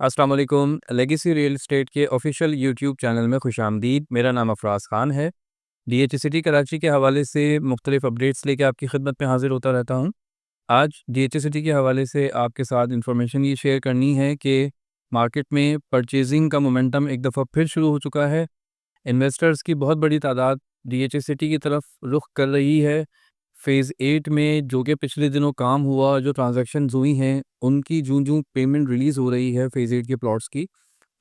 अस्सलाम वालेकुम। Legacy real estate के ऑफिशियल यूट्यूब चैनल में खुशामदीद। मेरा नाम अफराज ख़ान है। डीएचसीटी कराची के हवाले से मुख्तलिफ अपडेट्स लेके आपकी खिदमत में हाज़िर होता रहता हूँ। आज डीएचसीटी के हवाले से आपके साथ इंफॉर्मेशन ये शेयर करनी है कि मार्केट में परचेजिंग का मोमेंटम एक दफ़ा फिर शुरू हो चुका है। इन्वेस्टर्स की बहुत बड़ी तादाद डीएचसीटी की तरफ रुख कर रही है। फ़ेज़ 8 में जो कि पिछले दिनों काम हुआ, जो ट्रांज़ैक्शंस हुई हैं, उनकी जूँ-जूँ पेमेंट रिलीज़ हो रही है फ़ेज़ 8 के प्लॉट्स की,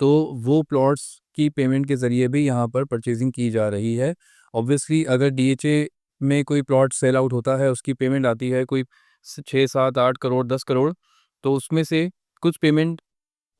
तो वो प्लॉट्स की पेमेंट के ज़रिए भी यहाँ पर परचेज़िंग की जा रही है। ऑब्वियसली अगर डीएचए में कोई प्लॉट सेल आउट होता है, उसकी पेमेंट आती है कोई 6, 7, 8 करोड़, 10 करोड़, तो उसमें से कुछ पेमेंट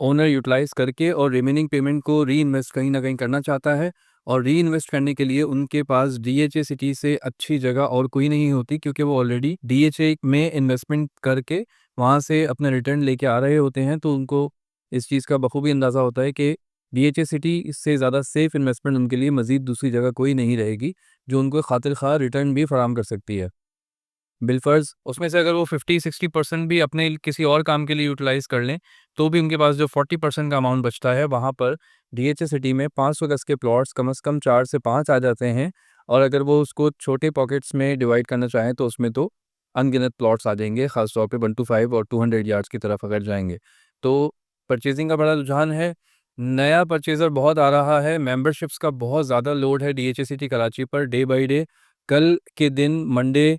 ओनर यूटिलाइज़ करके और रिमेनिंग पेमेंट को री-इन्वेस्ट कहीं न कहीं करना चाहता है। और री-इन्वेस्ट करने के लिए उनके पास डीएचए सिटी से अच्छी जगह और कोई नहीं होती, क्योंकि वो ऑलरेडी डीएचए में इन्वेस्टमेंट करके वहाँ से अपना रिटर्न लेके आ रहे होते हैं। तो उनको इस चीज़ का बखूबी अंदाज़ा होता है कि डीएचए सिटी इससे ज़्यादा सेफ़ इन्वेस्टमेंट उनके लिए मज़ीद दूसरी जगह कोई नहीं रहेगी, जो उनको खातिर ख़्वाह रिटर्न भी फ़राहम कर सकती है। बिलफ़र्ज़ उसमें से अगर वो 50-60% भी अपने किसी और काम के लिए यूटिलाइज़ कर लें, तो भी उनके पास जो 40% का अमाउंट बचता है, वहाँ पर डीएचए सिटी में 500 गज़ के प्लॉट्स कम से कम 4 से 5 आ जाते हैं। और अगर वो उसको छोटे पॉकेट्स में डिवाइड करना चाहें, तो उसमें तो अनगिनत प्लॉट्स आ जाएँगे, ख़ास तौर पे 1 टू 5 और 200 यार्ड्स की तरफ अगर जाएँगे। तो परचेज़िंग का बड़ा रुझान है, नया परचेज़र बहुत आ रहा है, मेंबरशिप्स का बहुत ज़्यादा लोड है DHA city Karachi per day by day. कल के दिन मंडे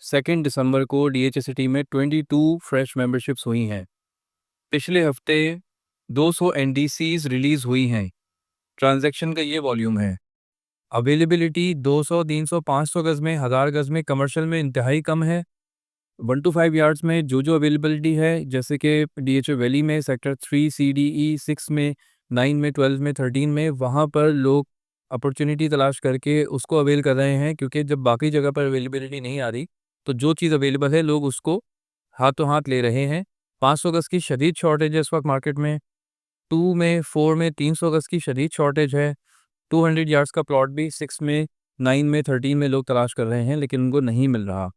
2 दिसंबर को डीएचसीटी में 22 फ्रेश मेंबरशिप्स हुई हैं। पिछले हफ्ते 200 एनडीसीज़ रिलीज़ हुई हैं। ट्रांज़ैक्शन का ये वॉल्यूम है। अवेलेबिलिटी 200, 300, 500 गज़ में, 1000 गज़ में, कमर्शियल में इंतहाई कम है। 1 टू 5 यार्ड्स में जो अवेलेबिलिटी है, जैसे कि डीएचए वैली में सेक्टर 3 सीडीई 6 में, 9 में, 12 में, 13 में, वहाँ पर लोग अपॉर्चुनिटी तलाश करके उसको अवेल कर रहे हैं, क्योंकि जब बाकी जगह पर अवेलेबिलिटी नहीं आ रही, तो जो चीज़ अवेलेबल है लोग उसको हाथों हाथ ले रहे हैं। 500 गज़ की शदीद शॉर्टेज है इस वक्त मार्केट में। 2 में, 4 में, 300 गज़ की शदीद शॉर्टेज है। 200 यार्ड्स का प्लॉट भी 6 में, 9 में, 13 में लोग तलाश कर रहे हैं, लेकिन उनको नहीं मिल रहा।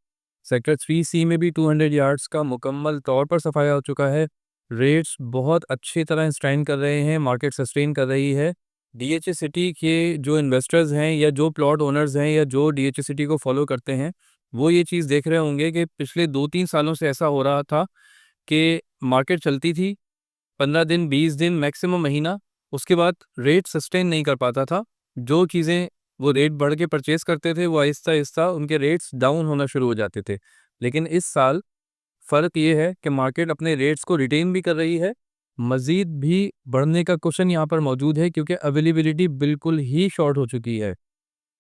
सेक्टर 3C में भी 200 यार्ड्स का मुकम्मल तौर पर सफाया हो चुका है। रेट्स बहुत अच्छी तरह स्टैंड कर रहे हैं, मार्केट सस्टेन कर रही है। डीएचए सिटी के जो इन्वेस्टर्स हैं या जो प्लॉट ओनर्स हैं या जो डीएचए सिटी को फॉलो करते हैं, वो ये चीज़ देख रहे होंगे कि पिछले 2-3 सालों से ऐसा हो रहा था कि मार्केट चलती थी 15 दिन, 20 दिन, मैक्सिमम महीना, उसके बाद रेट सस्टेन नहीं कर पाता था। जो चीज़ें वो रेट बढ़ के परचेज़ करते थे, वो आहिस्ता-आहिस्ता उनके रेट्स डाउन होना शुरू हो जाते थे। लेकिन इस साल फ़र्क ये है कि मार्केट अपने रेट्स को रिटेन भी कर रही है, मज़ीद भी बढ़ने का कुशन यहाँ पर मौजूद है, क्योंकि अवेलेबिलिटी बिल्कुल ही शॉर्ट हो चुकी है।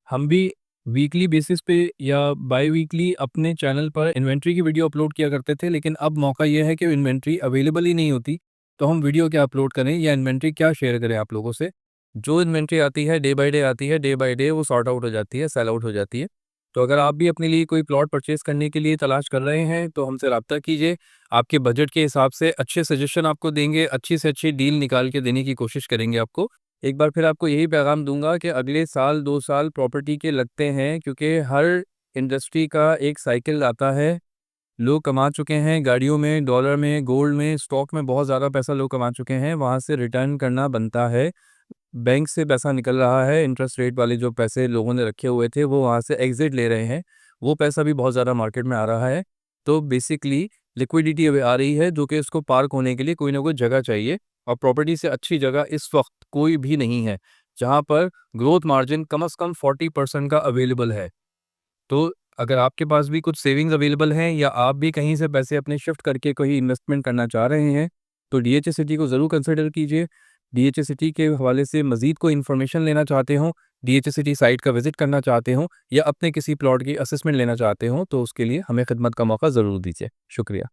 हम भी वीकली बेसिस पे या बाई वीकली अपने चैनल पर इन्वेंट्री की वीडियो अपलोड किया करते थे, लेकिन अब मौका ये है कि इन्वेंट्री अवेलेबल ही नहीं होती, तो हम वीडियो क्या अपलोड करें या इन्वेंट्री क्या शेयर करें आप लोगों से। जो इन्वेंट्री आती है डे बाय डे आती है, डे बाय डे वो सॉर्ट आउट हो जाती है, सेल आउट हो जाती है। तो अगर आप भी अपने लिए कोई प्लॉट परचेज़ करने के लिए तलाश कर रहे हैं, तो हमसे राब्ता कीजिए। आपके बजट के हिसाब से अच्छे सजेशन आपको देंगे, अच्छी से अच्छी डील निकाल के देने की कोशिश करेंगे आपको। एक बार फिर आपको यही पैगाम दूँगा कि अगले साल 2 साल प्रॉपर्टी के लगते हैं, क्योंकि हर इंडस्ट्री का एक साइकिल आता है। लोग कमा चुके हैं गाड़ियों में, डॉलर में, गोल्ड में, स्टॉक में बहुत ज़्यादा पैसा लोग कमा चुके हैं, वहाँ से रिटर्न करना बनता है। बैंक से पैसा निकल रहा है, इंटरेस्ट रेट वाले जो पैसे लोगों ने रखे हुए थे, वो वहाँ से एग्ज़िट ले रहे हैं। वो पैसा भी बहुत ज़्यादा मार्केट में आ रहा है। तो बेसिकली लिक्विडिटी अब आ रही है, जो कि उसको पार्क होने के लिए कोई ना कोई जगह चाहिए, और प्रॉपर्टी से अच्छी जगह इस वक़्त कोई भी नहीं है, जहाँ पर ग्रोथ मार्जिन कम से कम 40% का अवेलेबल है। तो अगर आपके पास भी कुछ सेविंग्स अवेलेबल हैं, या आप भी कहीं से पैसे अपने शिफ्ट करके कोई इन्वेस्टमेंट करना चाह रहे हैं, तो डीएचए सिटी को ज़रूर कंसिडर कीजिए। डीएचए सिटी के हवाले से मज़ीद कोई इन्फॉर्मेशन लेना चाहते हों, डीएचए सिटी साइट का विज़िट करना चाहते हों, या अपने किसी प्लॉट की असेसमेंट लेना चाहते हों, तो उसके लिए हमें खिदमत का मौका ज़रूर दीजिए। शुक्रिया।